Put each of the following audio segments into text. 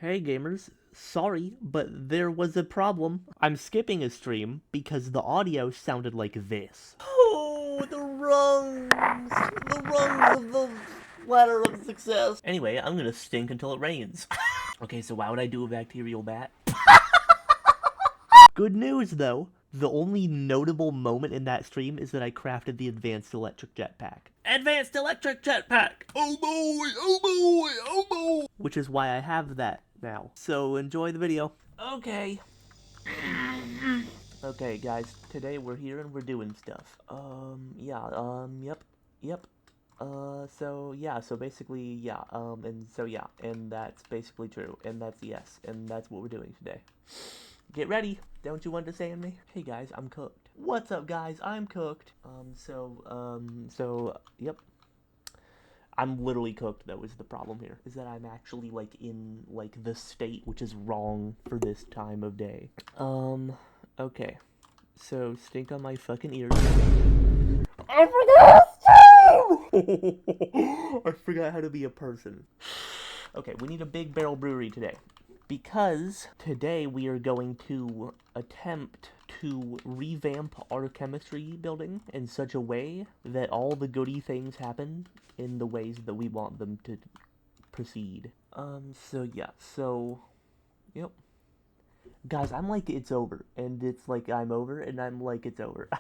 Hey gamers, sorry, but there was a problem. I'm skipping a stream because the audio sounded like this. Oh, the rungs of the ladder of success. Anyway, I'm gonna stink until it rains. Okay, so why would I do a bacterial bat? Good news though, the only notable moment in that stream is that I crafted the advanced electric jetpack. Advanced electric jetpack! Oh boy, oh boy, oh boy! Which is why I have that now. So enjoy the video. Okay. Okay guys, today we're here and we're doing stuff. Yep. So basically, and that's basically true, and that's yes, and that's what we're doing today. Get ready, don't you understand me? Hey guys, I'm cooked. What's up guys, I'm cooked. Yep. I'm literally cooked though, is the problem here. Is that I'm actually like in like the state which is wrong for this time of day. Okay. So stink on my fucking ears. I forgot how to be a person. Okay, we need a big barrel brewery today. Because today we are going to attempt to revamp our chemistry building in such a way that all the goody things happen in the ways that we want them to proceed. Yep. Guys, I'm like, it's over, and it's like, I'm over, and I'm like, it's over.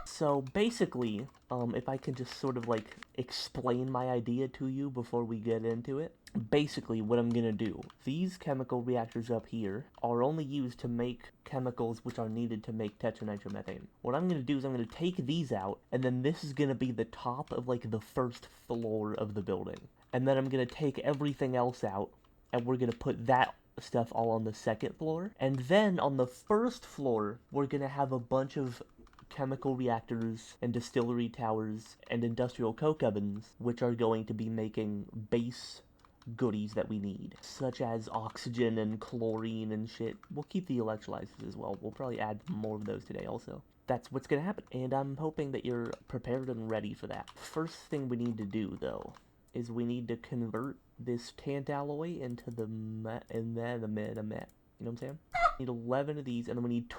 So basically, if I can just sort of like explain my idea to you before we get into it. Basically, what I'm gonna do, these chemical reactors up here are only used to make chemicals which are needed to make tetranitromethane. What I'm gonna do is I'm gonna take these out, and then this is gonna be the top of like the first floor of the building. And then I'm gonna take everything else out, and we're gonna put that stuff all on the second floor. And then on the first floor, we're gonna have a bunch of chemical reactors and distillery towers and industrial coke ovens, which are going to be making base goodies that we need, such as oxygen and chlorine and shit. We'll keep the electrolyzers as well. We'll probably add more of those today also. That's what's gonna happen, and I'm hoping that you're prepared and ready for that. First thing we need to do, though, is we need to convert this tantalloy into the met. You know what I'm saying? We need 11 of these, and then we need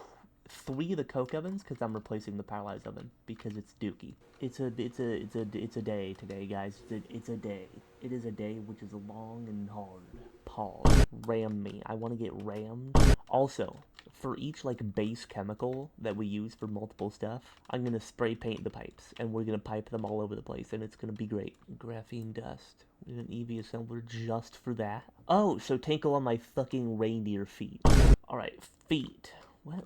3 of the coke ovens, because I'm replacing the paralyzed oven, because it's dookie. It's a day today, guys. It's a day. It is a day which is long and hard. Pause. Ram me. I want to get rammed. Also, for each like base chemical that we use for multiple stuff, I'm gonna spray paint the pipes, and we're gonna pipe them all over the place, and it's gonna be great. Graphene dust. We need an EV assembler just for that. Oh, so tinkle on my fucking reindeer feet. Alright, feet. What?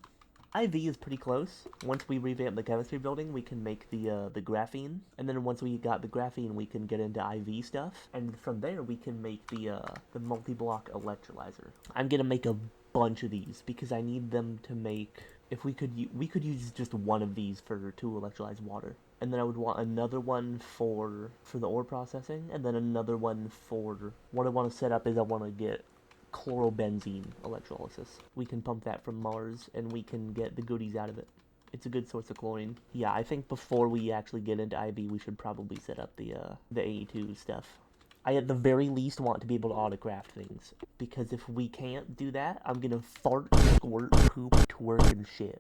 IV is pretty close. Once we revamp the chemistry building, we can make the graphene. And then once we got the graphene, we can get into IV stuff. And from there, we can make the multi-block electrolyzer. I'm gonna make a bunch of these, because I need them to make... If we could use just one of these to electrolyze water. And then I would want another one for the ore processing, and then another one for... What I want to set up is I want to get chlorobenzene electrolysis. We can pump that from Mars, and we can get the goodies out of it. It's a good source of chlorine. Yeah, I think before we actually get into IB, we should probably set up the AE2 stuff. I at the very least want to be able to autocraft things, because if we can't do that, I'm gonna fart, squirt, poop, twerk, and shit.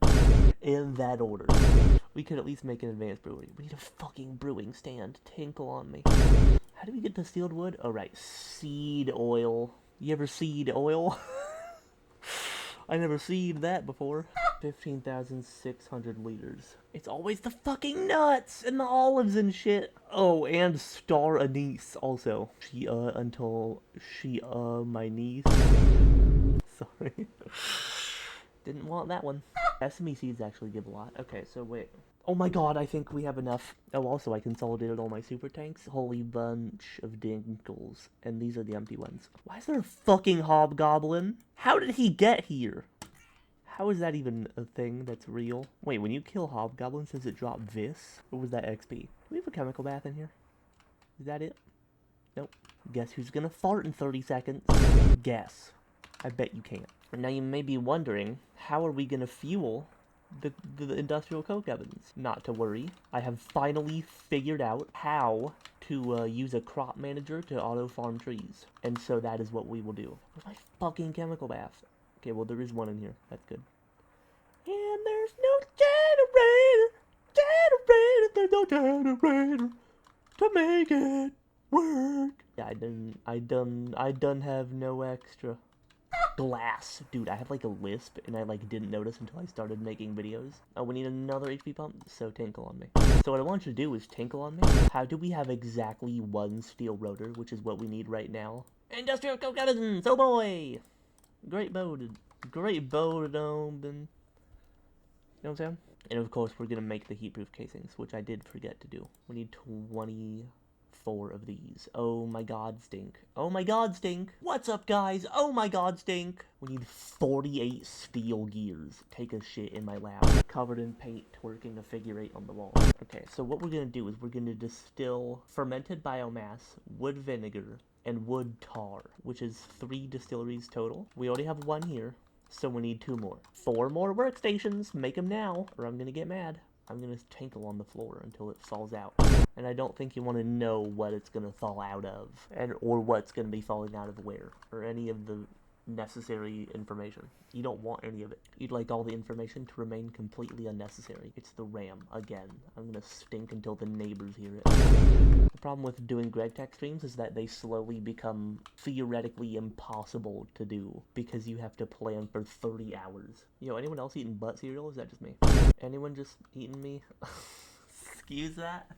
In that order. We could at least make an advanced brewery. We need a fucking brewing stand. Tinkle on me. How do we get the sealed wood? Oh, right. Seed oil. You ever seed oil? I never seed that before. 15,600 liters. It's always the fucking nuts and the olives and shit. Oh, and star anise also. My niece. Sorry. Didn't want that one. Sesame seeds actually give a lot. Okay, so wait. Oh my god, I think we have enough. Oh, also, I consolidated all my super tanks. Holy bunch of dinkles. And these are the empty ones. Why is there a fucking hobgoblin? How did he get here? How is that even a thing that's real? Wait, when you kill hobgoblins, does it drop this? Or was that XP? Do we have a chemical bath in here? Is that it? Nope. Guess who's gonna fart in 30 seconds? Guess. I bet you can't. Now you may be wondering, how are we gonna fuel the industrial coke ovens. Not to worry, I have finally figured out how to use a crop manager to auto farm trees, and so that is what we will do. Where's my fucking chemical bath? Okay, well there is one in here. That's good. And there's no there's no generator to make it work. Yeah, I done have no extra glass. Dude, I have like a lisp and I like didn't notice until I started making videos. Oh, we need another HP pump, so tinkle on me. So what I want you to do is tinkle on me. How do we have exactly one steel rotor, which is what we need right now? Industrial coke ovens, oh boy! Great bow to open. You know what I'm saying? And of course, we're gonna make the heatproof casings, which I did forget to do. We need 24 of these. Oh my god, stink. Oh my god, stink. What's up, guys? Oh my god, stink. We need 48 steel gears. Take a shit in my lab. Covered in paint, twerking a figure 8 on the wall. Okay, so what we're gonna do is we're gonna distill fermented biomass, wood vinegar, and wood tar, which is 3 distilleries total. We already have 1 here. So we need 2 more. 4 more workstations. Make them now, or I'm gonna get mad. I'm gonna tinkle on the floor until it falls out. And I don't think you want to know what it's gonna fall out of, or what's gonna be falling out of where, or any of the necessary information. You don't want any of it. You'd like all the information to remain completely unnecessary. It's the RAM, again. I'm gonna stink until the neighbors hear it. The problem with doing Gregtech streams is that they slowly become theoretically impossible to do, because you have to plan for 30 hours. Yo, anyone else eating butt cereal, or is that just me? Anyone just eating me? Excuse that?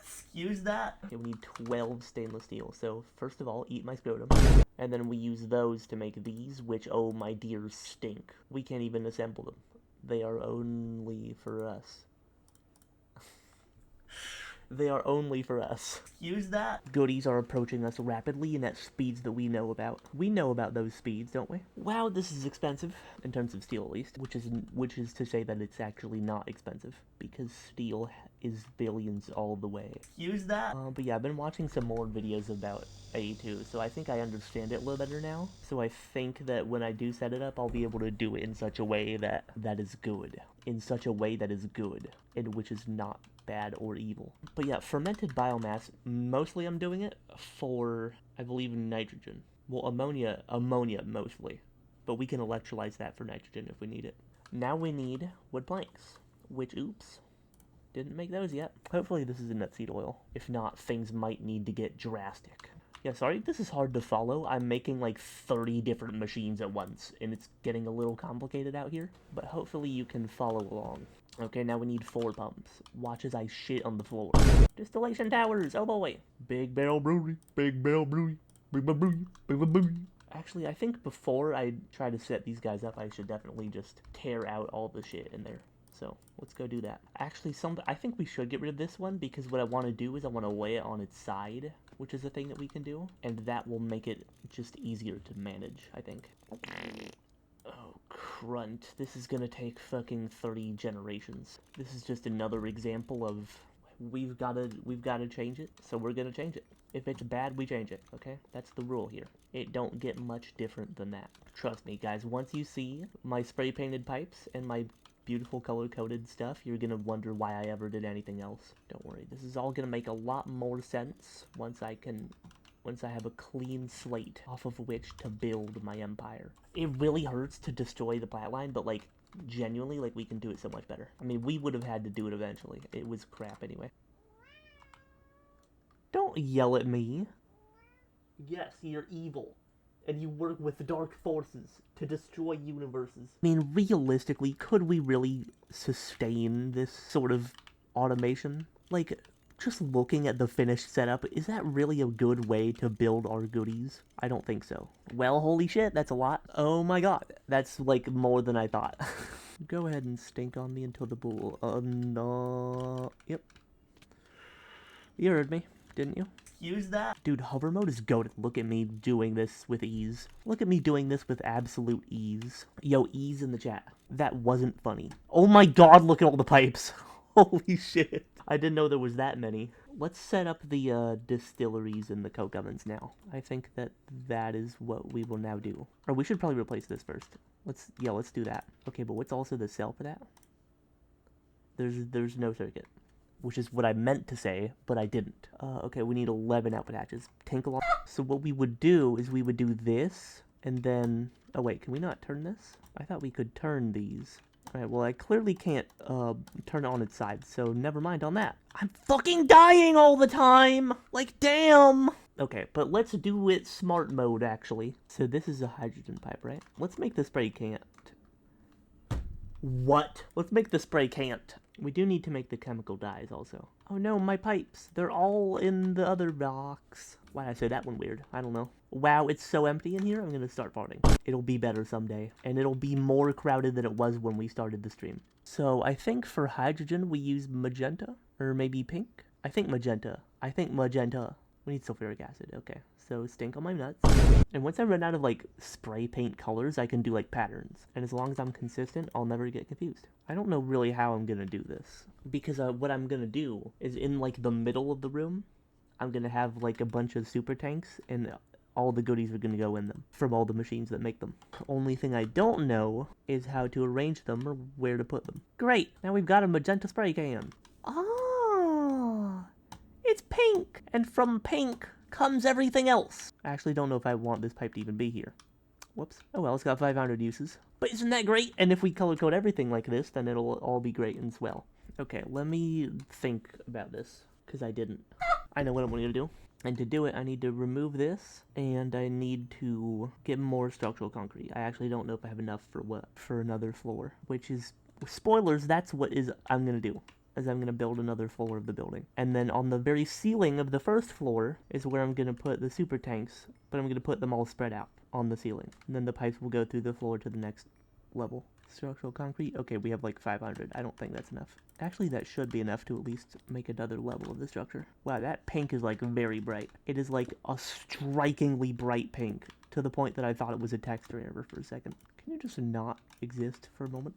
Excuse that? Okay, we need 12 stainless steel. So, first of all, eat my scrotum. And then we use those to make these, which, oh my dear, stink. We can't even assemble them. They are only for us. They are only for us. Excuse that? Goodies are approaching us rapidly and at speeds that we know about. We know about those speeds, don't we? Wow, this is expensive, in terms of steel at least, which is to say that it's actually not expensive, because steel is billions all the way. Excuse that? But yeah, I've been watching some more videos about A2, so I think I understand it a little better now. So I think that when I do set it up, I'll be able to do it in such a way that is good. In such a way that is good, and which is not bad or evil. But yeah, fermented biomass, mostly I'm doing it for, I believe, nitrogen. Well, ammonia mostly. But we can electrolyze that for nitrogen if we need it. Now we need wood planks, which, oops, didn't make those yet. Hopefully this is a nut seed oil. If not, things might need to get drastic. Yeah, sorry, this is hard to follow. I'm making like 30 different machines at once, and it's getting a little complicated out here. But hopefully you can follow along. Okay, now we need 4 pumps. Watch as I shit on the floor. Distillation towers, oh boy. Big barrel brewery, big barrel brewery, big barrel brewery, big barrel brewery. Actually, I think before I try to set these guys up, I should definitely just tear out all the shit in there. So, let's go do that. Actually, I think we should get rid of this one, because what I want to do is I want to lay it on its side, which is a thing that we can do, and that will make it just easier to manage, I think. Oh, crunt. This is gonna take fucking 30 generations. This is just another example of we've gotta change it, so we're gonna change it. If it's bad, we change it, okay? That's the rule here. It don't get much different than that. Trust me, guys, once you see my spray-painted pipes and my beautiful color-coded stuff, you're gonna wonder why I ever did anything else. Don't worry, this is all gonna make a lot more sense once I have a clean slate off of which to build my empire. It really hurts to destroy the plat line, but, like, genuinely, like, we can do it so much better. I mean, we would have had to do it eventually. It was crap anyway. Don't yell at me. Yes, you're evil. And you work with dark forces to destroy universes. I mean, realistically, could we really sustain this sort of automation? Like, just looking at the finished setup, is that really a good way to build our goodies? I don't think so. Well, holy shit, that's a lot. Oh my god, that's like more than I thought. Go ahead and stink on me until the bull. No. Yep. You heard me, didn't you? Use that? Dude, hover mode is goated. Look at me doing this with ease. Look at me doing this with absolute ease. Yo, ease in the chat. That wasn't funny. Oh my god, look at all the pipes. Holy shit. I didn't know there was that many. Let's set up the distilleries and the coke ovens now. I think that is what we will now do. Or we should probably replace this first. Let's do that. Okay, but what's also the cell for that? There's no circuit, which is what I meant to say, but I didn't. Okay, we need 11 output hatches. Tinkle on. So what we would do is we would do this, and then... Oh wait, can we not turn this? I thought we could turn these. Alright, well I clearly can't turn it on its side, so never mind on that. I'm fucking dying all the time! Like, damn! Okay, but let's do it smart mode, actually. So this is a hydrogen pipe, right? Let's make the spray can't. What? Let's make the spray can't. We do need to make the chemical dyes also. Oh no, my pipes. They're all in the other box. Why did I say that one weird? I don't know. Wow, it's so empty in here, I'm gonna start farting. It'll be better someday. And it'll be more crowded than it was when we started the stream. So I think for hydrogen we use magenta? Or maybe pink? I think magenta. We need sulfuric acid, okay. So stink on my nuts. And once I run out of like spray paint colors, I can do like patterns. And as long as I'm consistent, I'll never get confused. I don't know really how I'm gonna do this. Because what I'm gonna do is in like the middle of the room, I'm gonna have like a bunch of super tanks and all the goodies are gonna go in them from all the machines that make them. Only thing I don't know is how to arrange them or where to put them. Great, now we've got a magenta spray can. Oh, it's pink! And from pink comes everything else. I actually don't know if I want this pipe to even be here. Whoops. Oh well, it's got 500 uses. But isn't that great? And if we color code everything like this, then it'll all be great and swell. Okay, let me think about this, because I didn't. I know what I'm going to do. And to do it, I need to remove this, and I need to get more structural concrete. I actually don't know if I have enough for what? For another floor. Which is, spoilers, that's what I'm going to do. Is I'm going to build another floor of the building. And then on the very ceiling of the first floor is where I'm going to put the super tanks, but I'm going to put them all spread out on the ceiling. And then the pipes will go through the floor to the next level. Structural concrete? Okay, we have like 500. I don't think that's enough. Actually, that should be enough to at least make another level of the structure. Wow, that pink is like very bright. It is like a strikingly bright pink, to the point that I thought it was a texture error for a second. Can you just not exist for a moment?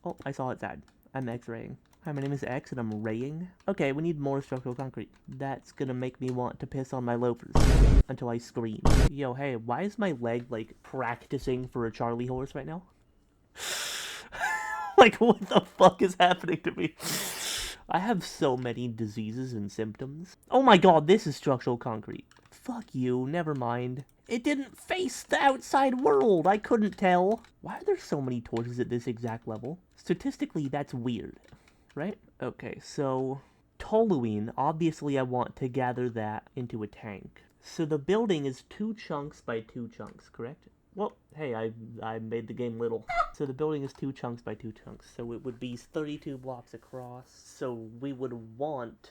Oh, I saw its ad. I'm X-raying. Hi, my name is X and I'm raying. Okay, we need more structural concrete. That's gonna make me want to piss on my loafers until I scream. Yo, hey, why is my leg, like, practicing for a Charlie horse right now? Like, what the fuck is happening to me? I have so many diseases and symptoms. Oh my god, this is structural concrete. Fuck you, never mind. It didn't face the outside world, I couldn't tell. Why are there so many torches at this exact level? Statistically, that's weird. Right? Okay, so toluene, obviously I want to gather that into a tank. So the building is 2 chunks by 2 chunks, correct? Well, hey, I made the game little. So the building is 2 chunks by 2 chunks, so it would be 32 blocks across. So we would want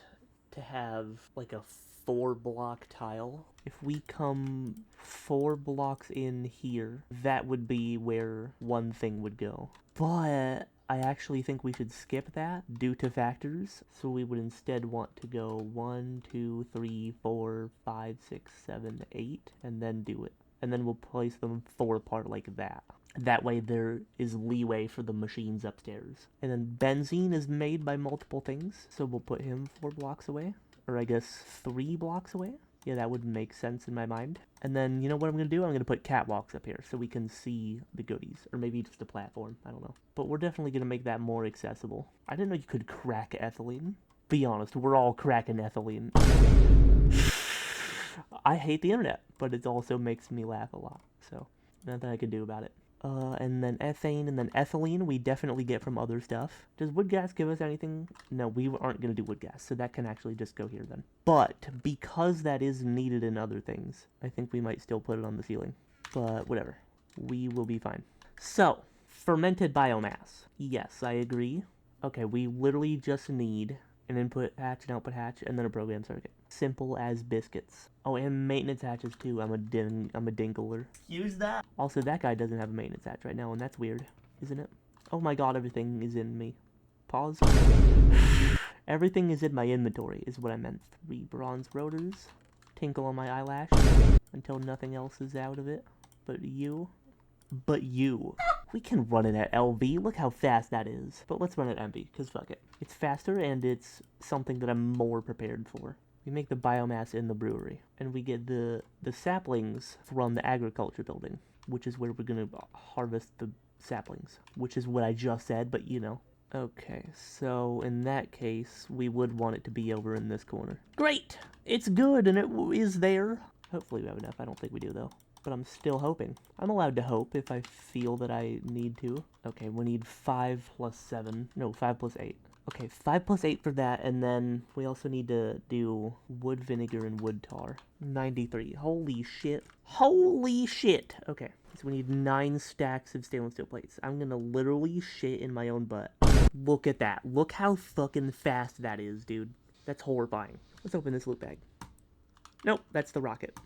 to have like a 4-block tile. If we come 4 blocks in here, that would be where one thing would go. But I actually think we should skip that due to factors. So we would instead want to go 1, 2, 3, 4, 5, 6, 7, 8, and then do it. And then we'll place them 4 apart like that. That way there is leeway for the machines upstairs. And then benzene is made by multiple things, so we'll put him 4 blocks away. Or I guess 3 blocks away? Yeah, that would make sense in my mind. And then, you know what I'm going to do? I'm going to put catwalks up here so we can see the goodies. Or maybe just a platform. I don't know. But we're definitely going to make that more accessible. I didn't know you could crack ethylene. Be honest, we're all cracking ethylene. I hate the internet, but it also makes me laugh a lot. So, nothing I can do about it. And then ethane, and then ethylene we definitely get from other stuff. Does wood gas give us anything? No, we aren't going to do wood gas, so that can actually just go here then. But, because that is needed in other things, I think we might still put it on the ceiling. But, whatever. We will be fine. So, fermented biomass. Yes, I agree. Okay, we literally just need an input hatch, an output hatch, and then a program circuit. Simple as biscuits. Oh, and maintenance hatches too. I'm a dingler. Use that. Also, that guy doesn't have a maintenance hatch right now, and that's weird, isn't it? Oh my god, everything is in me. Pause. Everything is in my inventory, is what I meant. 3 bronze rotors. Tinkle on my eyelash until nothing else is out of it. But you. We can run it at LV. Look how fast that is. But let's run it MV, because fuck it. It's faster, and it's something that I'm more prepared for. We make the biomass in the brewery, and we get the saplings from the agriculture building, which is where we're going to harvest the saplings, which is what I just said, but you know. Okay, so in that case, we would want it to be over in this corner. Great! It's good, and it is there. Hopefully we have enough. I don't think we do, though. But I'm still hoping. I'm allowed to hope if I feel that I need to. Okay, we need 5 plus 7. No, 5 plus 8. Okay, 5 plus 8 for that, and then we also need to do wood vinegar and wood tar. 93. Holy shit. Holy shit! Okay, so we need 9 stacks of stainless steel plates. I'm gonna literally shit in my own butt. Look at that. Look how fucking fast that is, dude. That's horrifying. Let's open this loot bag. Nope, that's the rocket.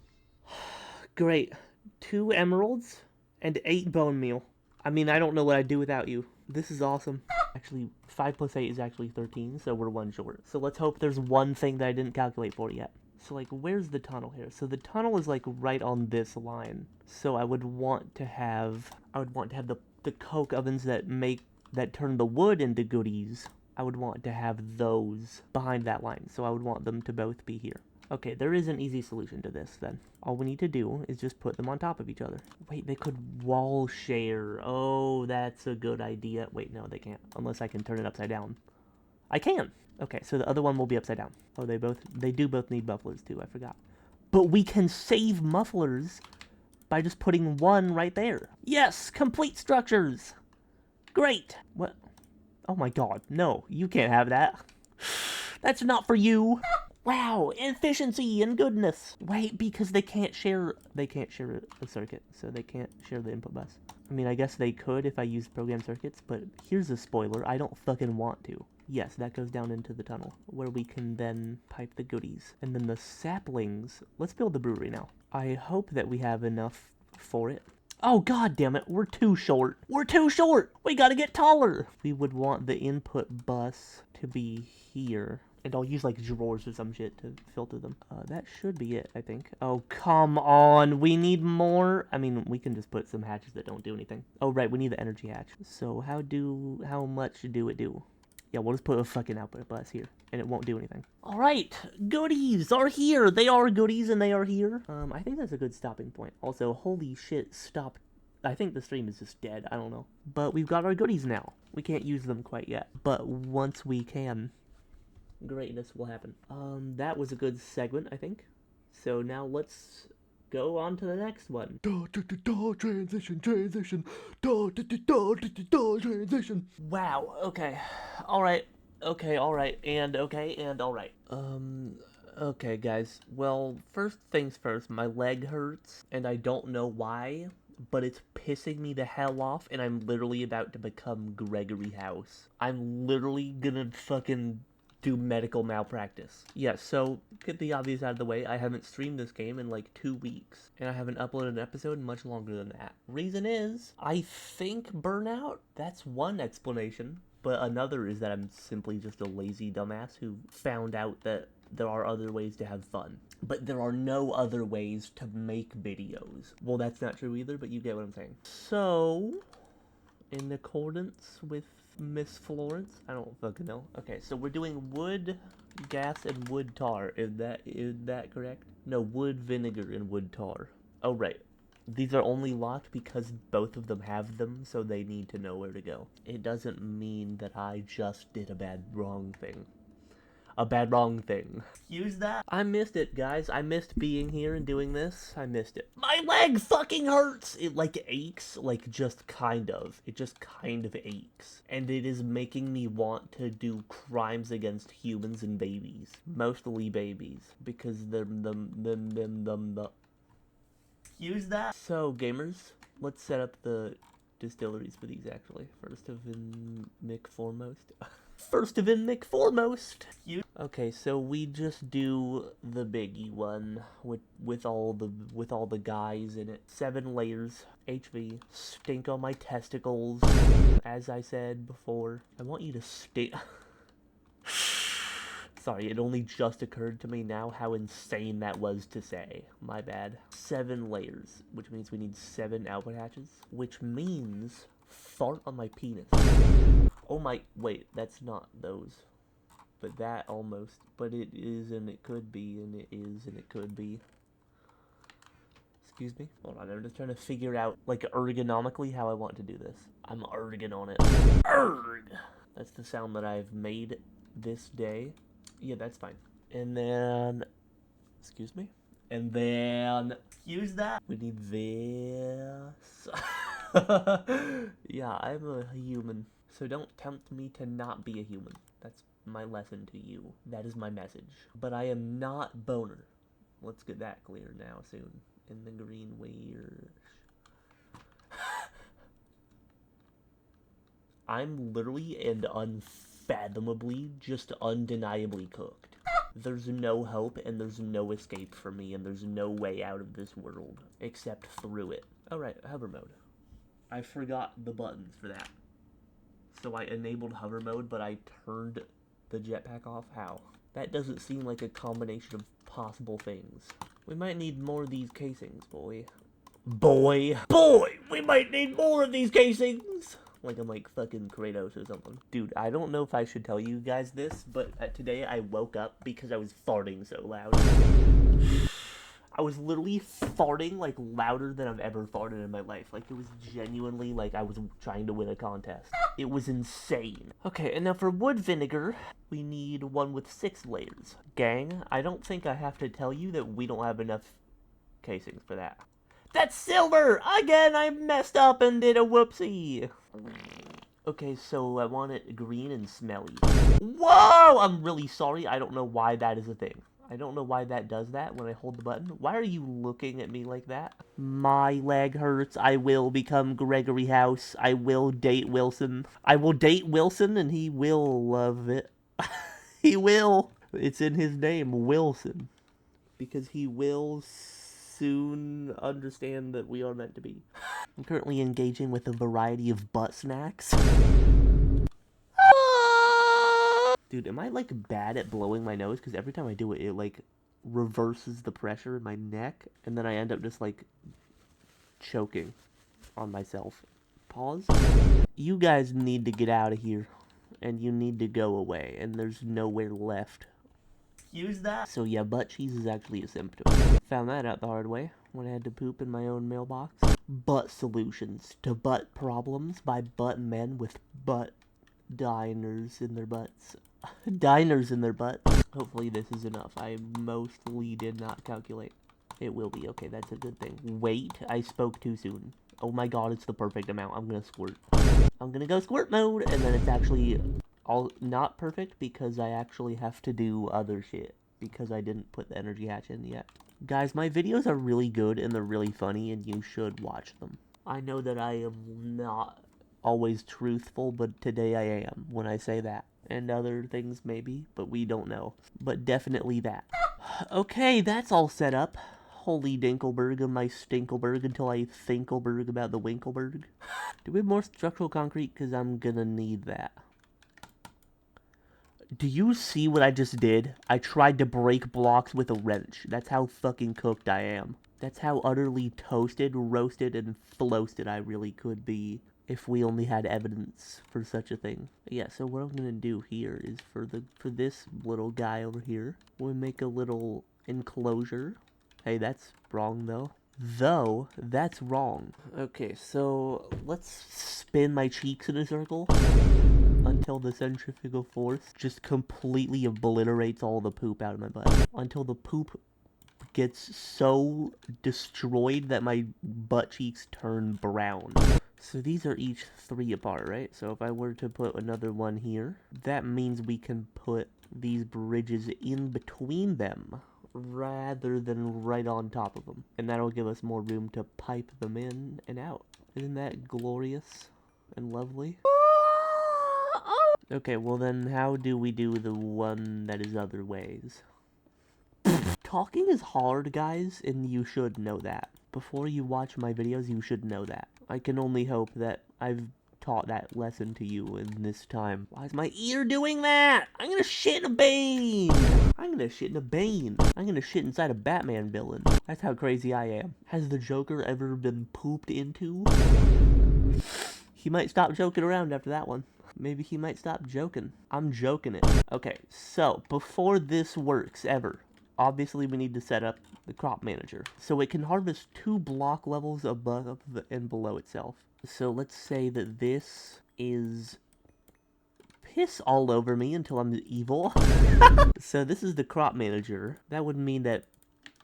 Great. 2 emeralds and 8 bone meal. I mean, I don't know what I'd do without you. This is awesome. Actually, 5 plus 8 is actually 13, so we're 1 short. So let's hope there's one thing that I didn't calculate for yet. So, like, where's the tunnel here? So the tunnel is, like, right on this line. So I would want to have the coke ovens that turn the wood into goodies. I would want to have those behind that line. So I would want them to both be here. Okay, there is an easy solution to this, then. All we need to do is just put them on top of each other. Wait, they could wall share. Oh, that's a good idea. Wait, no, they can't. Unless I can turn it upside down. I can! Okay, so the other one will be upside down. Oh, they do both need mufflers, too. I forgot. But we can save mufflers by just putting one right there. Yes! Complete structures! Great! What? Oh my god, no. You can't have that. That's not for you! Wow, efficiency and goodness. Wait, because they can't share a circuit, so they can't share the input bus. I mean, I guess they could if I used program circuits, but here's a spoiler, I don't fucking want to. Yes, that goes down into the tunnel, where we can then pipe the goodies. And then the saplings, let's build the brewery now. I hope that we have enough for it. Oh, god damn it, we're too short. We're too short! We gotta get taller! We would want the input bus to be here. And I'll use, like, drawers or some shit to filter them. That should be it, I think. Oh, come on. We need more. I mean, we can just put some hatches that don't do anything. Oh, right. We need the energy hatch. So how much do it do? Yeah, we'll just put a fucking output bus here. And it won't do anything. All right. Goodies are here. They are goodies and they are here. I think that's a good stopping point. Also, holy shit, stop. I think the stream is just dead. I don't know. But we've got our goodies now. We can't use them quite yet. But once we can, greatness will happen. That was a good segment, I think. So now let's go on to the next one. Transition. Transition. Wow, okay. Alright. Okay, alright. And okay, and alright. Okay, guys. Well, first things first, my leg hurts, and I don't know why, but it's pissing me the hell off, and I'm literally about to become Gregory House. I'm literally gonna fucking do medical malpractice. Yeah, so get the obvious out of the way. I haven't streamed this game in like 2 weeks, and I haven't uploaded an episode in much longer than that. Reason is, I think burnout. That's one explanation, but another is that I'm simply just a lazy dumbass who found out that there are other ways to have fun. But there are no other ways to make videos. Well, that's not true either, but you get what I'm saying. So, in accordance with Miss Florence? I don't fucking know. Okay, so we're doing wood, gas, and wood tar. Is that correct? No, wood vinegar and wood tar. Oh, right. These are only locked because both of them have them, so they need to know where to go. It doesn't mean that I just did a wrong thing. Excuse that? I missed it, guys. I missed being here and doing this. I missed it. My leg fucking hurts! It, like, aches. Like, just kind of. It just kind of aches. And it is making me want to do crimes against humans and babies. Mostly babies. Because they're Excuse that? So, gamers, let's set up the distilleries for these, actually. First of foremost. Okay, so we just do the biggie one with all the guys in it. 7 layers, HV, stink on my testicles, as I said before. I want you to stay. Sorry, it only just occurred to me now how insane that was to say. My bad. 7 layers, which means we need 7 output hatches, which means fart on my penis. Oh my, wait, that's not those. But that almost, but it is and it could be, and it is and it could be. Excuse me? Hold on, I'm just trying to figure out, like, ergonomically how I want to do this. I'm erging on it. Erg! That's the sound that I've made this day. Yeah, that's fine. And then, excuse me. And then, use that. We need this. Yeah, I'm a human. So don't tempt me to not be a human. That's my lesson to you. That is my message. But I am not boner. Let's get that clear now soon. In the green weird. I'm literally and unfathomably just undeniably cooked. There's no hope and there's no escape for me and there's no way out of this world except through it. Alright, hover mode. I forgot the buttons for that. So I enabled hover mode, but I turned the jetpack off. How? That doesn't seem like a combination of possible things. We might need more of these casings, boy. Boy! We might need more of these casings! Like I'm like fucking Kratos or something. Dude, I don't know if I should tell you guys this, but today I woke up because I was farting so loud. I was literally farting like louder than I've ever farted in my life. Like it was genuinely like I was trying to win a contest. It was insane. Okay, and now for wood vinegar, we need one with 6 layers. Gang, I don't think I have to tell you that we don't have enough casings for that. That's silver! Again, I messed up and did a whoopsie. Okay, so I want it green and smelly. Whoa! I'm really sorry. I don't know why that is a thing. I don't know why that does that when I hold the button. Why are you looking at me like that? My leg hurts. I will become Gregory House. I will date Wilson. I will date Wilson and he will love it. He will. It's in his name, Wilson. Because he will soon understand that we are meant to be. I'm currently engaging with a variety of butt snacks. Dude, am I, like, bad at blowing my nose? Because every time I do it, it, like, reverses the pressure in my neck. And then I end up just, like, choking on myself. Pause. You guys need to get out of here. And you need to go away. And there's nowhere left. Excuse that? So, yeah, butt cheese is actually a symptom. Found that out the hard way when I had to poop in my own mailbox. Butt solutions to butt problems by butt men with butt diners in their butts. Diners in their butts. Hopefully this is enough. I mostly did not calculate. It will be. Okay, that's a good thing. Wait, I spoke too soon. Oh my god, it's the perfect amount. I'm gonna squirt. I'm gonna go squirt mode, and then it's actually all not perfect because I actually have to do other shit. Because I didn't put the energy hatch in yet. Guys, my videos are really good and they're really funny and you should watch them. I know that I am not always truthful, but today I am when I say that. And other things maybe, but we don't know. But definitely that. Okay, that's all set up. Holy Dinkelberg and my Stinkelberg until I Thinkleberg about the Winkleberg. Do we have more structural concrete? Because I'm gonna need that. Do you see what I just did? I tried to break blocks with a wrench. That's how fucking cooked I am. That's how utterly toasted, roasted, and floasted I really could be if we only had evidence for such a thing. Yeah, so what I'm gonna do here is for this little guy over here, we'll make a little enclosure. Hey, that's wrong though. Though, that's wrong. Okay, so let's spin my cheeks in a circle until the centrifugal force just completely obliterates all the poop out of my butt. Until the poop gets so destroyed that my butt cheeks turn brown. So these are each 3 apart, right? So if I were to put another one here, that means we can put these bridges in between them rather than right on top of them. And that'll give us more room to pipe them in and out. Isn't that glorious and lovely? Okay, well then how do we do the one that is other ways? Talking is hard, guys, and you should know that. Before you watch my videos, you should know that. I can only hope that I've taught that lesson to you in this time. Why is my ear doing that? I'm gonna shit in a vein! I'm gonna shit in a vein. I'm gonna shit inside a Batman villain. That's how crazy I am. Has the Joker ever been pooped into? He might stop joking around after that one. Maybe he might stop joking. I'm joking it. Okay, so before this works ever, obviously we need to set up the crop manager. So it can harvest 2 block levels above and below itself. So let's say that this is piss all over me until I'm evil. So this is the crop manager. That would mean that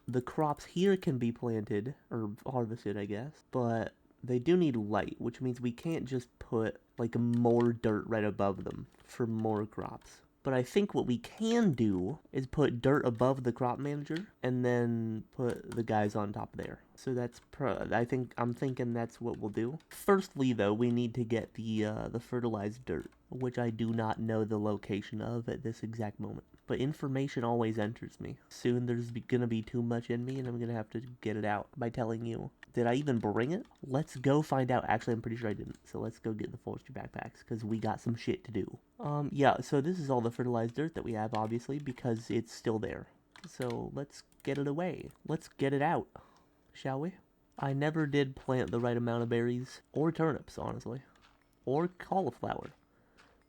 the crops here can be planted, or harvested, I guess, but they do need light, which means we can't just put, like, more dirt right above them for more crops. But I think what we can do is put dirt above the crop manager and then put the guys on top there. So that's I'm thinking that's what we'll do. Firstly, though, we need to get the fertilized dirt, which I do not know the location of at this exact moment. But information always enters me. Soon there's gonna be too much in me and I'm gonna have to get it out by telling you. Did I even bring it? Let's go find out. Actually, I'm pretty sure I didn't. So let's go get the forestry backpacks because we got some shit to do. Yeah, so this is all the fertilized dirt that we have, obviously, because it's still there. So let's get it away. Let's get it out, shall we? I never did plant the right amount of berries or turnips, honestly. Or cauliflower.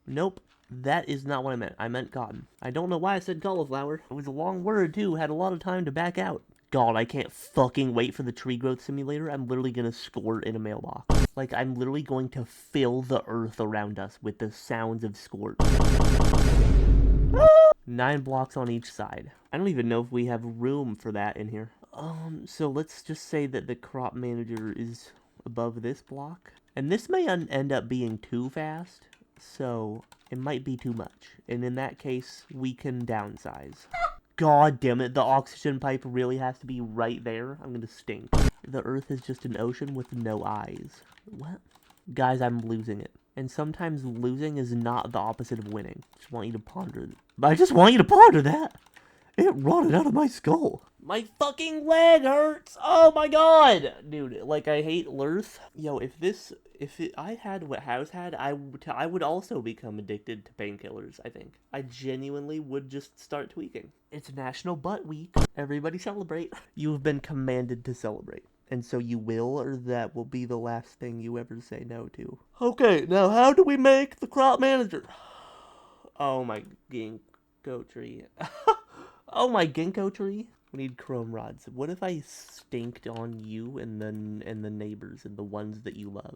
Nope. That is not what I meant. I meant cotton. I don't know why I said cauliflower. It was a long word, too. Had a lot of time to back out. God, I can't fucking wait for the tree growth simulator. I'm literally gonna squirt in a mailbox. Like, I'm literally going to fill the earth around us with the sounds of squirt. 9 blocks on each side. I don't even know if we have room for that in here. So let's just say that the crop manager is above this block. And this may end up being too fast. So it might be too much. And in that case, we can downsize. God damn it, the oxygen pipe really has to be right there. I'm gonna stink. The earth is just an ocean with no eyes. What? Guys, I'm losing it. And sometimes losing is not the opposite of winning. I just want you to ponder that. It rotted out of my skull. My fucking leg hurts. Oh my god. Dude, like, I hate Lurth. Yo, if I had what House had, I would also become addicted to painkillers, I think. I genuinely would just start tweaking. It's National Butt Week. Everybody celebrate. You have been commanded to celebrate. And so you will, or that will be the last thing you ever say no to. Okay, now how do we make the crop manager? Oh my ginkgo tree. Oh my ginkgo tree. We need chrome rods. What if I stinked on you and the neighbors and the ones that you love?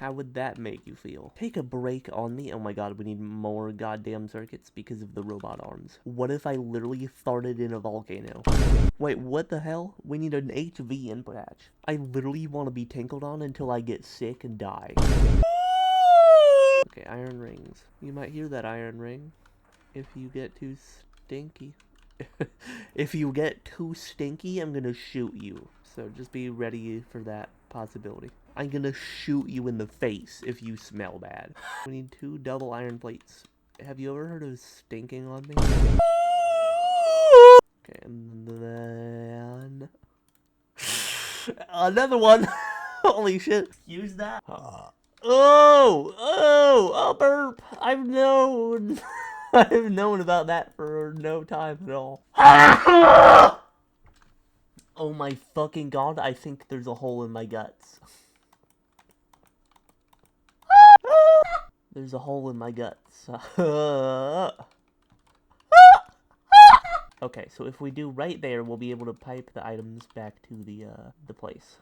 How would that make you feel? Take a break on me. Oh my god, we need more goddamn circuits because of the robot arms. What if I literally farted in a volcano? Wait, what the hell? We need an HV input hatch. I literally want to be tinkled on until I get sick and die. Okay, iron rings. You might hear that iron ring if you get too stinky. If you get too stinky, I'm gonna shoot you. So just be ready for that possibility. I'm gonna shoot you in the face if you smell bad. We need 2 double iron plates. Have you ever heard of stinking on me? Okay, and then... another one! Holy shit. Use that. Oh, a burp! I've known! I've known about that for no time at all. Oh my fucking god, I think there's a hole in my guts. There's a hole in my guts. Okay, so if we do right there, we'll be able to pipe the items back to the place.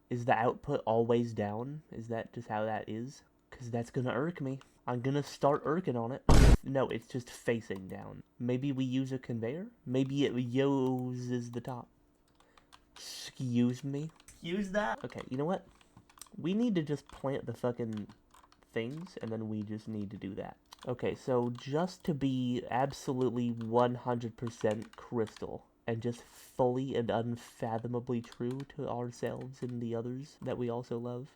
Is the output always down? Is that just how that is? Because that's gonna irk me. I'm gonna start irking on it. No, it's just facing down. Maybe we use a conveyor? Maybe it uses the top. Excuse me? Excuse that? Okay, you know what? We need to just plant the fucking things, and then we just need to do that. Okay, so just to be absolutely 100% crystal, and just fully and unfathomably true to ourselves and the others that we also love.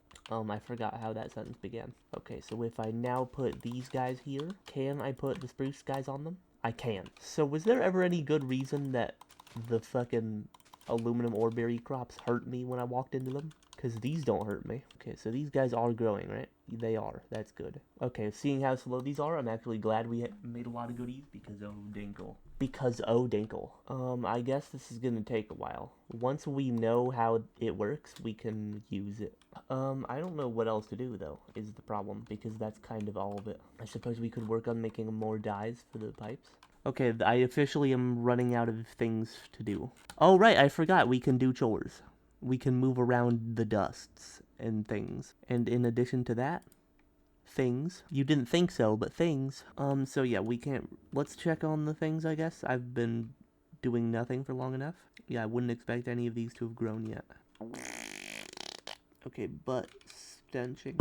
I forgot how that sentence began. Okay, so if I now put these guys here, can I put the spruce guys on them? I can. So was there ever any good reason that the fucking aluminum ore berry crops hurt me when I walked into them? Because these don't hurt me. Okay, so these guys are growing, right? They are. That's good. Okay, seeing how slow these are, I'm actually glad we made a lot of goodies because oh dinkle. Because oh dinkle. I guess this is gonna take a while. Once we know how it works, we can use it. I don't know what else to do though, is the problem, because that's kind of all of it. I suppose we could work on making more dyes for the pipes. Okay, I officially am running out of things to do. Oh right, I forgot we can do chores. We can move around the dusts and things. And in addition to that, things. You didn't think so, but things. So yeah, we can't... Let's check on the things, I guess. I've been doing nothing for long enough. Yeah, I wouldn't expect any of these to have grown yet. Okay, butt stenching.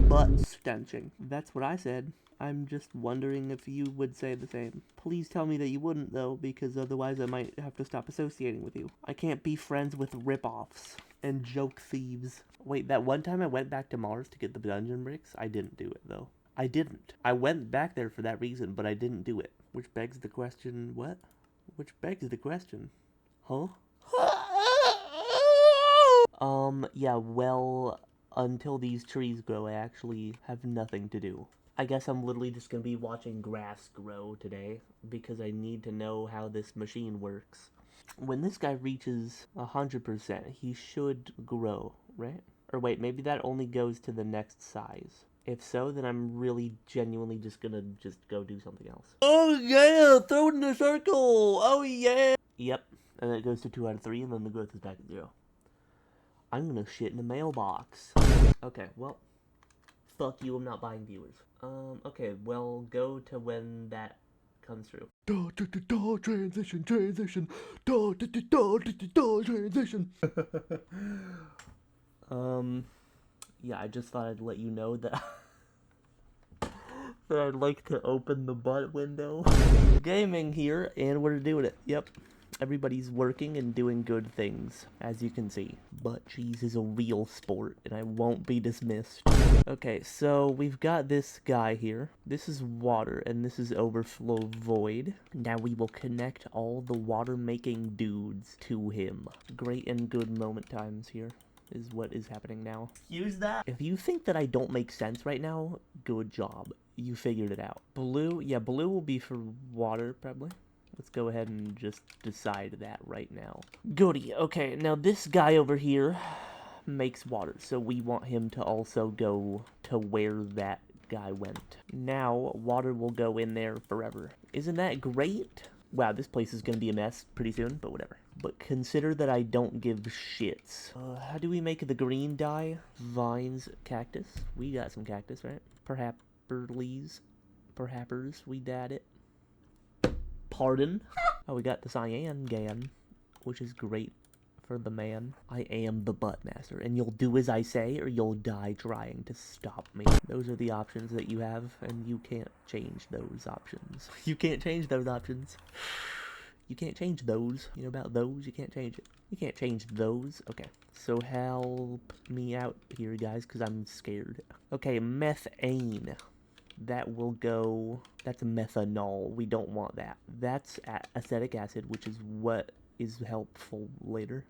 Butt stenching. That's what I said. I'm just wondering if you would say the same. Please tell me that you wouldn't, though, because otherwise I might have to stop associating with you. I can't be friends with rip-offs and joke thieves. Wait, that one time I went back to Mars to get the dungeon bricks, I didn't do it, though. I didn't. I went back there for that reason, but I didn't do it. Which begs the question, what? Which begs the question. Huh? Yeah, well, until these trees grow, I actually have nothing to do. I guess I'm literally just gonna be watching grass grow today, because I need to know how this machine works. When this guy reaches 100%, he should grow, right? Or wait, maybe that only goes to the next size. If so, then I'm really genuinely just gonna go do something else. Oh yeah, throw it in a circle! Oh yeah! Yep, and then it goes to 2 out of 3, and then the growth is back at 0. I'm gonna shit in the mailbox. Okay, well, fuck you, I'm not buying viewers. Okay, well, go to when that comes through. Transition, transition. Transition. Yeah, I just thought I'd let you know that that I'd like to open the butt window. Gaming here, and we're doing it. Yep. Everybody's working and doing good things, as you can see. Butt cheese is a real sport, and I won't be dismissed. Okay, so we've got this guy here. This is water, and this is overflow void. Now we will connect all the water-making dudes to him. Great and good moment times here is what is happening now. Use that. If you think that I don't make sense right now, good job. You figured it out. Blue, yeah, blue will be for water, probably. Let's go ahead and just decide that right now. Goody. Okay, now this guy over here makes water, so we want him to also go to where that guy went. Now, water will go in there forever. Isn't that great? Wow, this place is gonna be a mess pretty soon, but whatever. But consider that I don't give shits. How do we make the green dye? Vines, cactus. We got some cactus, right? Perhaps we dad it. Pardon? Oh, we got the cyan gan, which is great for the man. I am the butt master, and you'll do as I say, or you'll die trying to stop me. Those are the options that you have, and you can't change those options. You can't change those options. You can't change those. You know about those? You can't change it. You can't change those. Okay, so help me out here, guys, because I'm scared. Okay, methane. That will go... That's methanol. We don't want that. That's acetic acid, which is what is helpful later.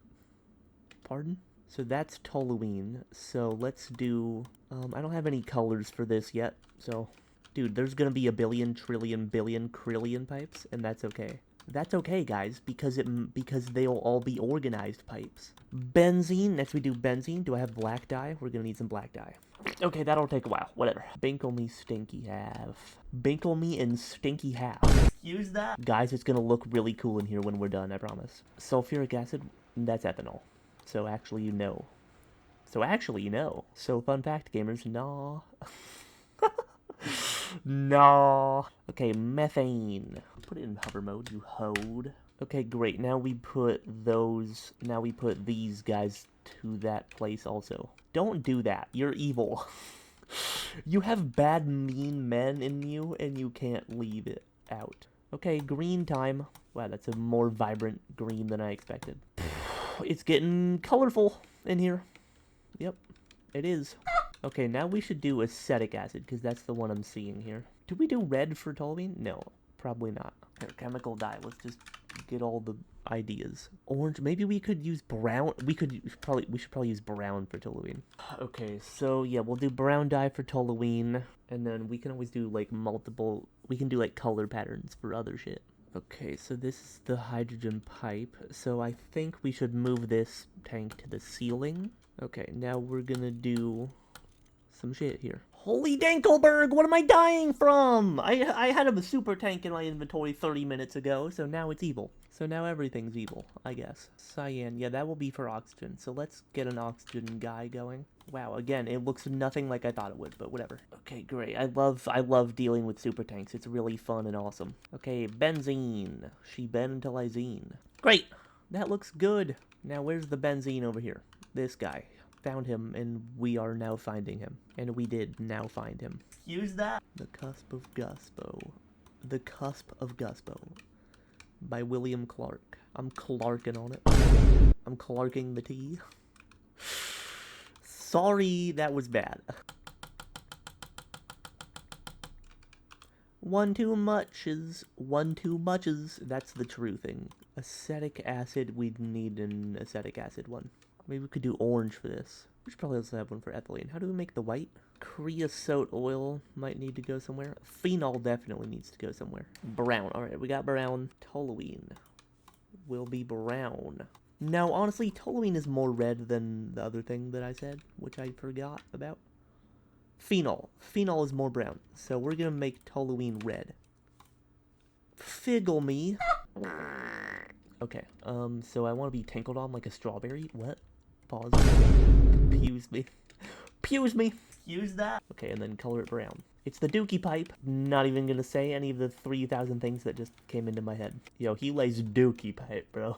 Pardon? So that's toluene. So let's do... I don't have any colors for this yet. So, dude, there's gonna be a billion, trillion, billion, trillion pipes, and that's okay. That's okay, guys, because they'll all be organized pipes. Benzene. Next we do benzene. Do I have black dye? We're gonna need some black dye. Okay, that'll take a while. Whatever. Binkle me stinky half. Binkle me and stinky half. Use that? Guys, it's gonna look really cool in here when we're done, I promise. Sulfuric acid, that's ethanol. So actually you know. So fun fact, gamers, nah. Nah. Okay, methane. Put it in hover mode, you hoed. Okay, great. Now we put these guys to that place also. Don't do that. You're evil. You have bad, mean men in you, and you can't leave it out. Okay, green time. Wow, that's a more vibrant green than I expected. It's getting colorful in here. Yep, it is. Okay, now we should do acetic acid, because that's the one I'm seeing here. Do we do red for toluene? No, probably not. Okay, chemical dye. Let's just get all the ideas. Orange. Maybe we could use brown. We should probably use brown for toluene. Okay, so yeah, we'll do brown dye for toluene, and then we can always do like multiple. We can do like color patterns for other shit. Okay, so this is the hydrogen pipe. So I think we should move this tank to the ceiling. Okay, now we're gonna do some shit here. Holy Dankelberg, what am I dying from? I had a super tank in my inventory 30 minutes ago, so now it's evil. So now everything's evil, I guess. Cyan, yeah, that will be for oxygen. So let's get an oxygen guy going. Wow, again, it looks nothing like I thought it would, but whatever. Okay, great. I love dealing with super tanks. It's really fun and awesome. Okay, benzene. She ben until I zine. Great. That looks good. Now where's the benzene over here? This guy. Found him, and we are now finding him. And we did now find him. Use that. The Cusp of Guspo. The Cusp of Guspo. By William Clark. I'm Clarking on it. I'm Clarking the tea. Sorry, that was bad. One too muches. That's the true thing. Acetic acid, we'd need an acetic acid one. Maybe we could do orange for this. We should probably also have one for ethylene. How do we make the white? Creosote oil might need to go somewhere. Phenol definitely needs to go somewhere. Brown. Alright, we got brown. Toluene will be brown. No, honestly, toluene is more red than the other thing that I said, which I forgot about. Phenol. Phenol is more brown. So we're gonna make toluene red. Figgle me. Okay, so I want to be tinkled on like a strawberry. What? Pause. Pews me. Pews me. Use that. Okay, and then color it brown. It's the dookie pipe. Not even gonna say any of the 3,000 things that just came into my head. Yo, he lays dookie pipe, bro.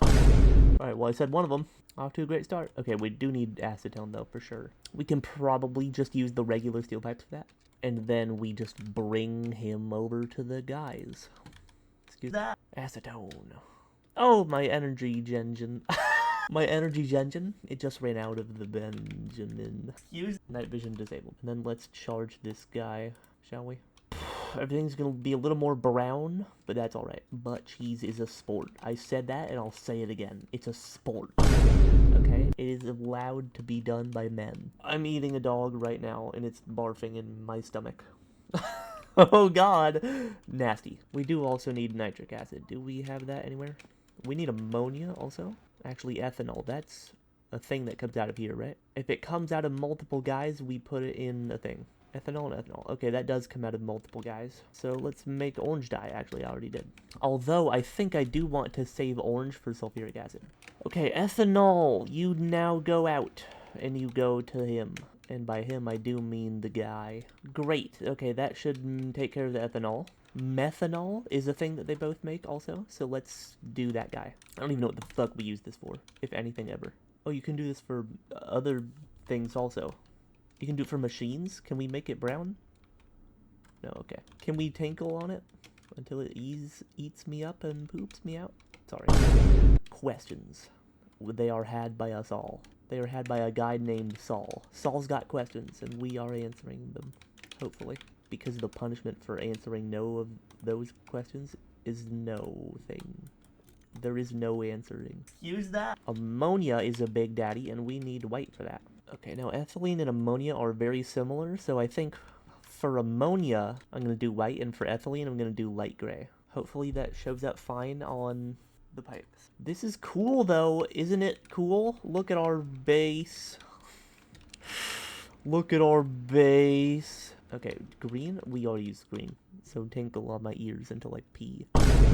Alright, well, I said one of them. Off to a great start. Okay, we do need acetone, though, for sure. We can probably just use the regular steel pipes for that. And then we just bring him over to the guys. Excuse that. Acetone. Oh, my energy engine. My energy engine. It just ran out of the Benjamin. Use night vision disabled. And then let's charge this guy, shall we? Everything's gonna be a little more brown, but that's alright. Butt cheese is a sport. I said that, and I'll say it again. It's a sport. Okay? It is allowed to be done by men. I'm eating a dog right now, and it's barfing in my stomach. Oh god! Nasty. We do also need nitric acid. Do we have that anywhere? We need ammonia also. Actually, ethanol. That's a thing that comes out of here, right? If it comes out of multiple guys, we put it in a thing. Ethanol and ethanol. Okay, that does come out of multiple guys. So let's make orange dye. Actually, I already did. Although, I think I do want to save orange for sulfuric acid. Okay, ethanol. You now go out. And you go to him. And by him, I do mean the guy. Great. Okay, that should take care of the ethanol. Methanol is a thing that they both make also, so let's do that guy. I don't even know what the fuck we use this for, if anything ever. Oh, you can do this for other things also. You can do it for machines? Can we make it brown? No, okay. Can we tinkle on it until it eats me up and poops me out? Sorry. Questions. They are had by us all. They are had by a guy named Saul. Saul's got questions, and we are answering them, hopefully. Because the punishment for answering no of those questions is no thing. There is no answering. Use that. Ammonia is a big daddy, and we need white for that. Okay, now ethylene and ammonia are very similar, so I think for ammonia, I'm going to do white, and for ethylene, I'm going to do light gray. Hopefully that shows up fine on the pipes. This is cool, though. Isn't it cool? Look at our base. Look at our base. Okay, green? We already used green. So tinkle on my ears until I pee.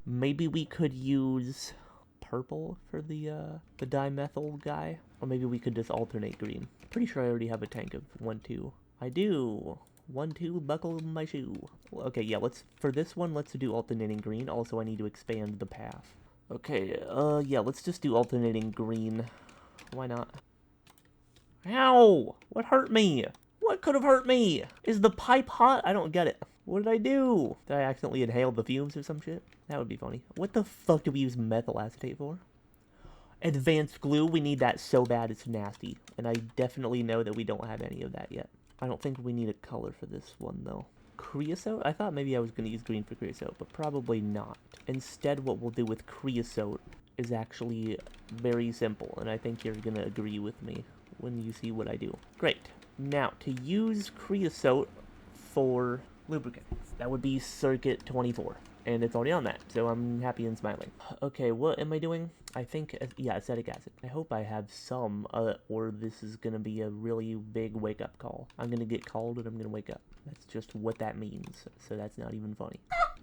Maybe we could use purple for the dimethyl guy. Or maybe we could just alternate green. Pretty sure I already have a tank of 1-2. I do. 1-2, buckle my shoe. Okay, yeah, for this one, let's do alternating green. Also, I need to expand the path. Okay, yeah, let's just do alternating green. Why not? Ow! What hurt me? What could have hurt me? Is the pipe hot? I don't get it. What did I do? Did I accidentally inhale the fumes or some shit? That would be funny. What the fuck do we use methyl acetate for? Advanced glue. We need that so bad it's nasty. And I definitely know that we don't have any of that yet. I don't think we need a color for this one, though. Creosote? I thought maybe I was going to use green for creosote, but probably not. Instead, what we'll do with creosote is actually very simple, and I think you're going to agree with me when you see what I do. Great. Now, to use creosote for lubricant, that would be circuit 24. And it's already on that, so I'm happy and smiling. Okay, what am I doing? I think, yeah, acetic acid. I hope I have some, or this is gonna be a really big wake-up call. I'm gonna get called and I'm gonna wake up. That's just what that means, so that's not even funny.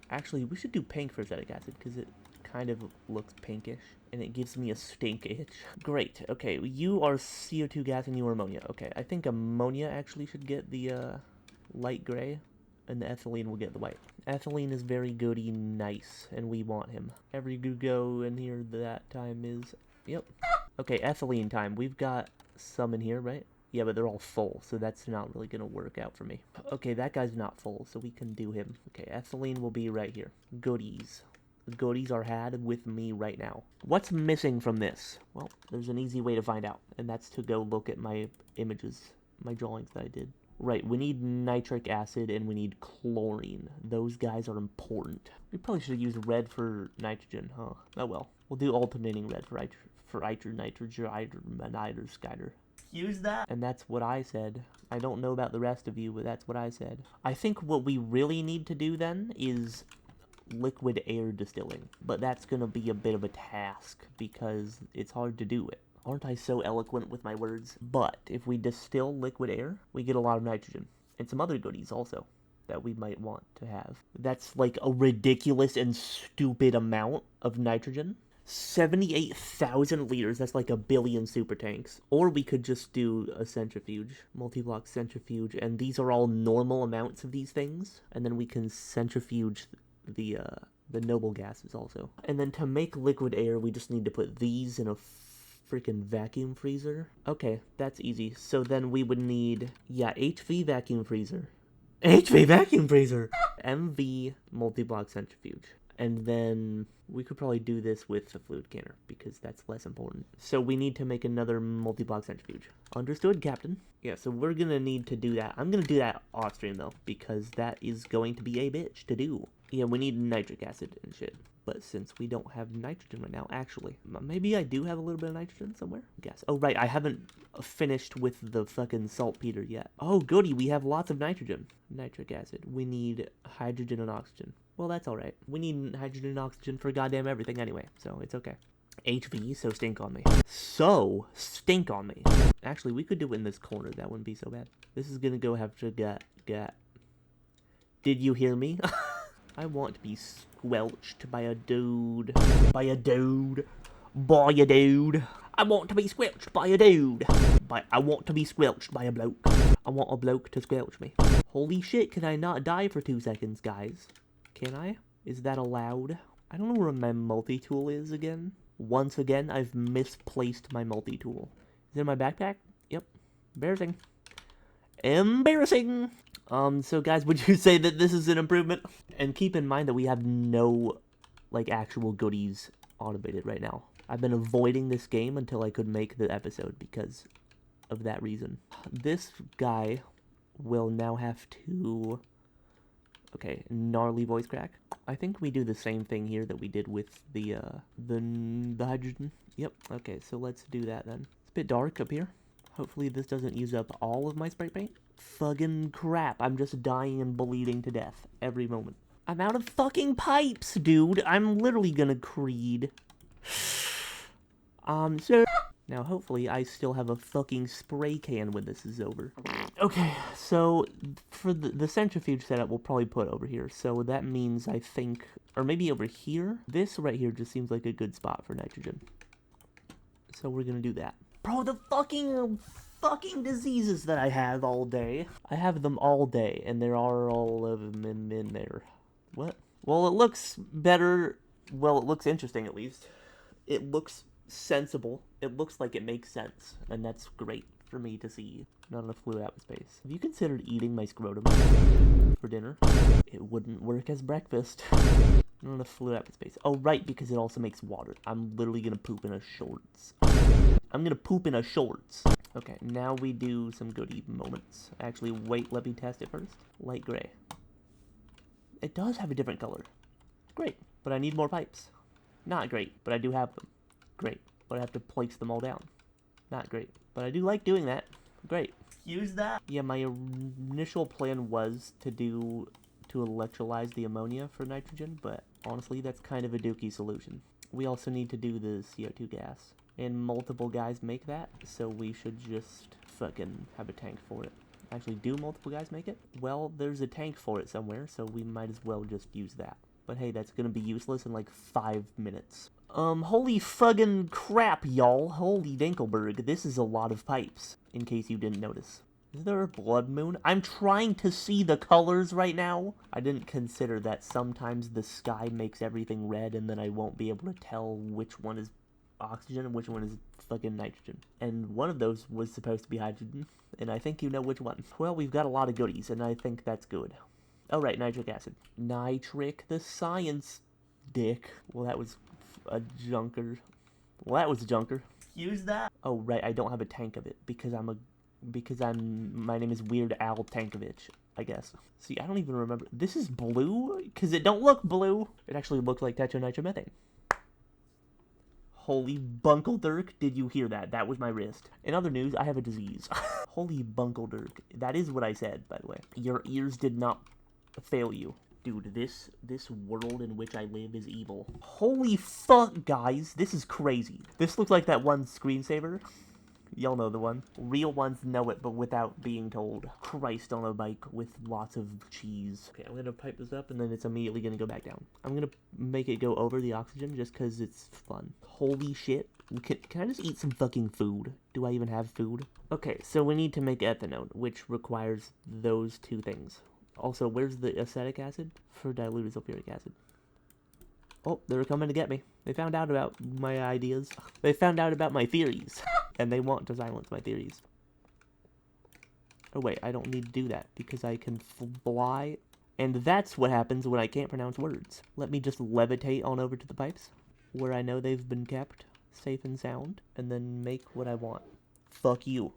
Actually, we should do pink for acetic acid, because it kind of looks pinkish, and it gives me a stink itch. Great, okay, you are CO2 gas and you are ammonia. Okay, I think ammonia actually should get the, light gray, and the ethylene will get the white. Ethylene is very goody nice, and we want him. Every go in here that time is... Yep. Okay, ethylene time. We've got some in here, right? Yeah, but they're all full, so that's not really gonna work out for me. Okay, that guy's not full, so we can do him. Okay, ethylene will be right here. Goodies. The goodies are had with me right now. What's missing from this? Well, there's an easy way to find out, and that's to go look at my images, my drawings that I did. Right, we need nitric acid and we need chlorine. Those guys are important. We probably should have used red for nitrogen, huh? Oh well. We'll do alternating red for nitrogen. Use that? And that's what I said. I don't know about the rest of you, but that's what I said. I think what we really need to do then is liquid air distilling. But that's gonna be a bit of a task because it's hard to do it. Aren't I so eloquent with my words? But if we distill liquid air, we get a lot of nitrogen. And some other goodies also that we might want to have. That's like a ridiculous and stupid amount of nitrogen. 78,000 liters, that's like a billion super tanks. Or we could just do a centrifuge, multi-block centrifuge, and these are all normal amounts of these things. And then we can centrifuge the noble gases also. And then to make liquid air, we just need to put these in a freaking vacuum freezer. Okay, that's easy. So then we would need, yeah, HV vacuum freezer. HV vacuum freezer! MV multi-block centrifuge. And then we could probably do this with the fluid canner because that's less important. So we need to make another multi-block centrifuge. Understood, Captain. Yeah, so we're gonna need to do that. I'm gonna do that off stream though, because that is going to be a bitch to do. Yeah, we need nitric acid and shit. But since we don't have nitrogen right now, actually, maybe I do have a little bit of nitrogen somewhere? Guess. Oh, right, I haven't finished with the fucking saltpeter yet. Oh, goody, we have lots of nitrogen. Nitric acid. We need hydrogen and oxygen. Well, that's alright. We need hydrogen and oxygen for goddamn everything anyway, so it's okay. HV, so stink on me. So, stink on me. Actually, we could do it in this corner. That wouldn't be so bad. This is gonna go have to get. Did you hear me? I want to be squelched by a dude. By a dude. By a dude. I want to be squelched by a dude. I want to be squelched by a bloke. I want a bloke to squelch me. Holy shit, can I not die for 2 seconds, guys? Can I? Is that allowed? I don't know where my multi-tool is again. Once again, I've misplaced my multi-tool. Is it in my backpack? Yep. Embarrassing. Embarrassing! So guys, would you say that this is an improvement? And keep in mind that we have no, like, actual goodies automated right now. I've been avoiding this game until I could make the episode because of that reason. This guy will now have to... Okay, gnarly voice crack. I think we do the same thing here that we did with the hydrogen. Yep, okay, so let's do that then. It's a bit dark up here. Hopefully this doesn't use up all of my spray paint. Fucking crap, I'm just dying and bleeding to death every moment. I'm out of fucking pipes, dude. I'm literally gonna creed. So... Now, hopefully, I still have a fucking spray can when this is over. Okay, so for the centrifuge setup, we'll probably put over here. So that means, I think, or maybe over here. This right here just seems like a good spot for nitrogen. So we're gonna do that. Bro, the fucking diseases that I have all day. I have them all day, and there are all of them in there. What? Well, it looks better. Well, it looks interesting, at least. It looks sensible. It looks like it makes sense, and that's great for me to see. Not enough fluid out in space. Have you considered eating my scrotum for dinner? It wouldn't work as breakfast. Not enough fluid out in space. Oh, right, because it also makes water. I'm literally gonna poop in a shorts. I'm gonna poop in a shorts. Okay, now we do some goodie moments. Actually, wait, let me test it first. Light gray. It does have a different color. Great, but I need more pipes. Not great, but I do have them. Great, but I have to place them all down. Not great, but I do like doing that. Great. Use that? Yeah, my initial plan was to electrolyze the ammonia for nitrogen, but honestly, that's kind of a dookie solution. We also need to do the CO2 gas. And multiple guys make that, so we should just fucking have a tank for it. Actually, do multiple guys make it? Well, there's a tank for it somewhere, so we might as well just use that. But hey, that's gonna be useless in like 5 minutes. Holy fucking crap, y'all. Holy Dinkelberg, this is a lot of pipes, in case you didn't notice. Is there a blood moon? I'm trying to see the colors right now. I didn't consider that sometimes the sky makes everything red and then I won't be able to tell which one is oxygen and which one is fucking nitrogen. And one of those was supposed to be hydrogen, and I think you know which one. Well, we've got a lot of goodies, and I think that's good. Oh, right, nitric acid. Nitric, the science dick. Well, that was a junker. Well, that was a junker. Use that? Oh, right, I don't have a tank of it, because my name is Weird Al Tankovich, I guess. See, I don't even remember. This is blue? Because it don't look blue. It actually looked like tetranitromethane. Holy Bunkeldirk, did you hear that? That was my wrist. In other news, I have a disease. Holy Bunkeldirk. That is what I said, by the way. Your ears did not fail you. Dude, this world in which I live is evil. Holy fuck, guys. This is crazy. This looks like that one screensaver. Y'all know the one. Real ones know it, but without being told. Christ on a bike with lots of cheese. Okay, I'm gonna pipe this up, and then it's immediately gonna go back down. I'm gonna make it go over the oxygen just because it's fun. Holy shit. Can I just eat some fucking food? Do I even have food? Okay, so we need to make ethanol, which requires those two things. Also, where's the acetic acid? For diluted sulfuric acid. Oh, they're coming to get me. They found out about my ideas. They found out about my theories. And they want to silence my theories. Oh wait, I don't need to do that because I can fly. And that's what happens when I can't pronounce words. Let me just levitate on over to the pipes, where I know they've been kept safe and sound, and then make what I want. Fuck you.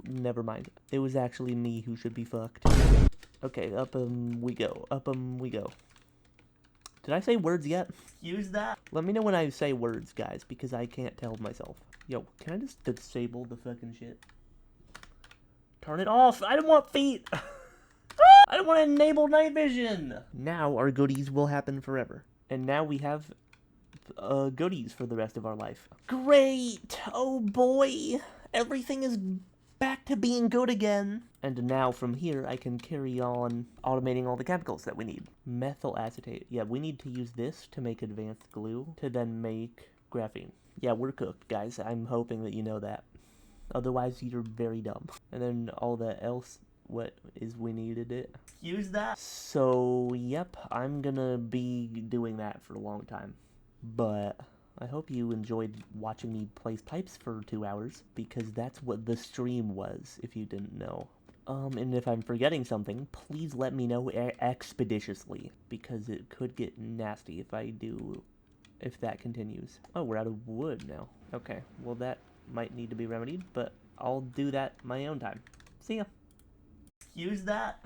Never mind. It was actually me who should be fucked. Okay, up we go. Up we go. Did I say words yet? Use that. Let me know when I say words, guys, because I can't tell myself. Yo, can I just disable the fucking shit? Turn it off! I don't want feet! I don't want to enable night vision! Now our goodies will happen forever. And now we have goodies for the rest of our life. Great! Oh boy! Everything is back to being good again. And now from here I can carry on automating all the chemicals that we need. Methyl acetate. Yeah, we need to use this to make advanced glue to then make graphene. Yeah, we're cooked, guys. I'm hoping that you know that. Otherwise, you're very dumb. And then all that else, what is we needed it. Use that. So, yep, I'm gonna be doing that for a long time. But I hope you enjoyed watching me place pipes for 2 hours, because that's what the stream was, if you didn't know. And if I'm forgetting something, please let me know expeditiously, because it could get nasty if that continues. Oh, we're out of wood now. Okay, well that might need to be remedied, but I'll do that my own time. See ya. Use that.